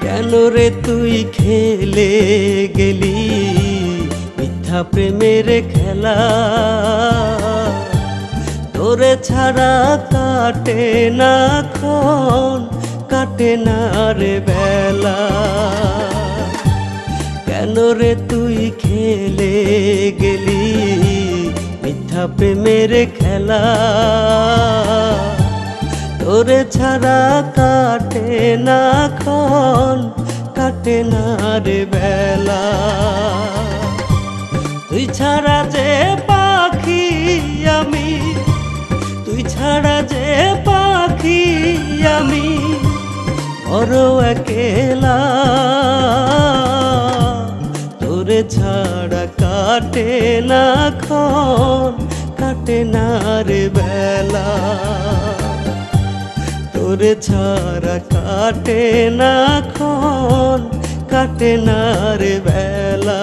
কেন রে তুই খেলে গেলি মিথ্যা প্রেমের খেলা? তোরে ছাড়া কাটে না ক্ষণ, কাটে না রে বেলা। কেন রে তুই খেলে গেলি মিথ্যা প্রেমের খেলা? তোরে ছাড়া কাটে না ক্ষণ, কাটে না রে বেলা। তুই ছাড়া যে পাখি আমি, তুই ছাড়া যে পাখি আমি বড় একেলা। তোরে ছাড়া কাটে না ক্ষণ, কাটে না রে বেলা। তোরে ছাড়া কাটে না ক্ষণ, কাটে না রে বেলা।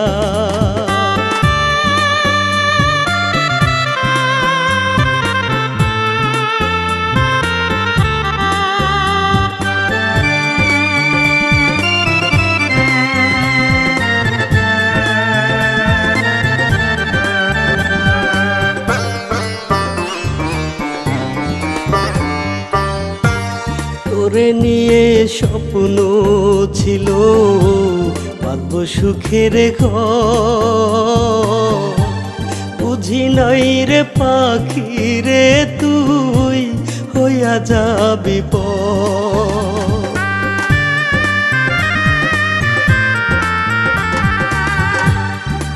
তোরে নিয়ে স্বপ্ন ছিল বাঁধব সুখের ঘর। বুঝি নাই রে পাখি রে তুই হইয়া যাবি পর।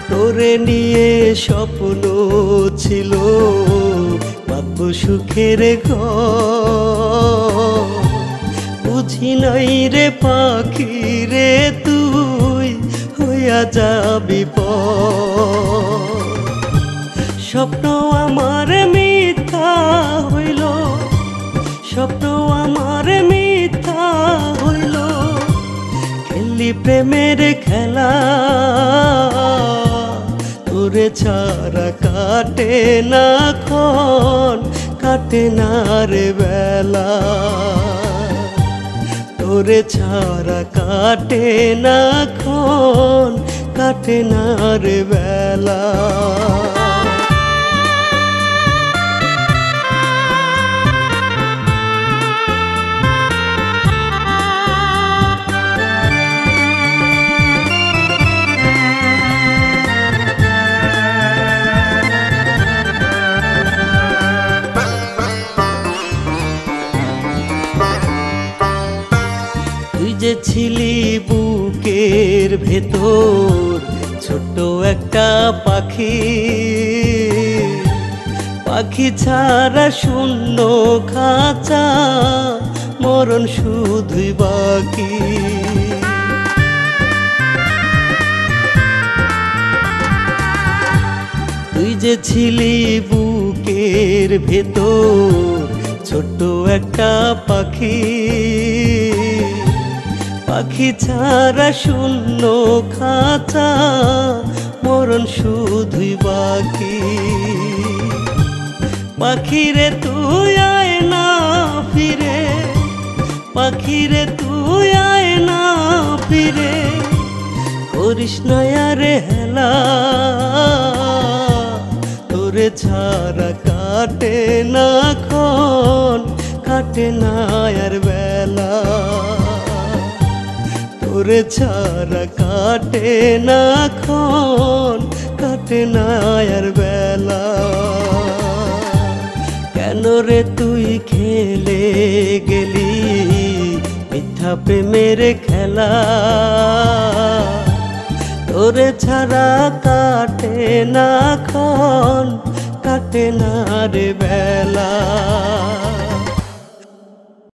তোরে নিয়ে স্বপ্ন ছিল বাঁধব সুখের ঘর। বুঝি নাই রে পাখি রে তুই হইয়া যাবি পর। স্বপ্ন আমার মিথ্যা হইল, স্বপ্ন আমার মিথ্যা হইল। খেললি প্রেমের খেলা, তোরে ছাড়া কাটে না ক্ষণ, কাটে না রে বেলা। তোরে ছাড়া কাটে না ক্ষণ, কাটে না রে বেলা। তুই যে ছিলি বুকের ভেতর ছোট্ট একটা পাখি, পাখি ছাড়া শূন্য খাঁচা মরণ শুধুই বাকি। তুই যে ছিলি বুকের ভেতর ছোট্ট একটা পাখি, পাখি ছাড়া শূন্য খাঁচা মরণ শুধুই বাকি। পাখিরে তুই আয় না ফিরে, পাখিরে তুই আয় না ফিরে। করিস না রে হেলা, তোরে ছাড়া কাটে না ক্ষণ, কাটে না আর বেলা। তোরে ছাড়া কাটে না ক্ষণ, কাটে না আর বেলা। কেন রে তুই খেলে গেলি মিথ্যা প্রেমের খেলা? তোরে ছাড়া কাটে না ক্ষণ, কাটে না রে বেলা।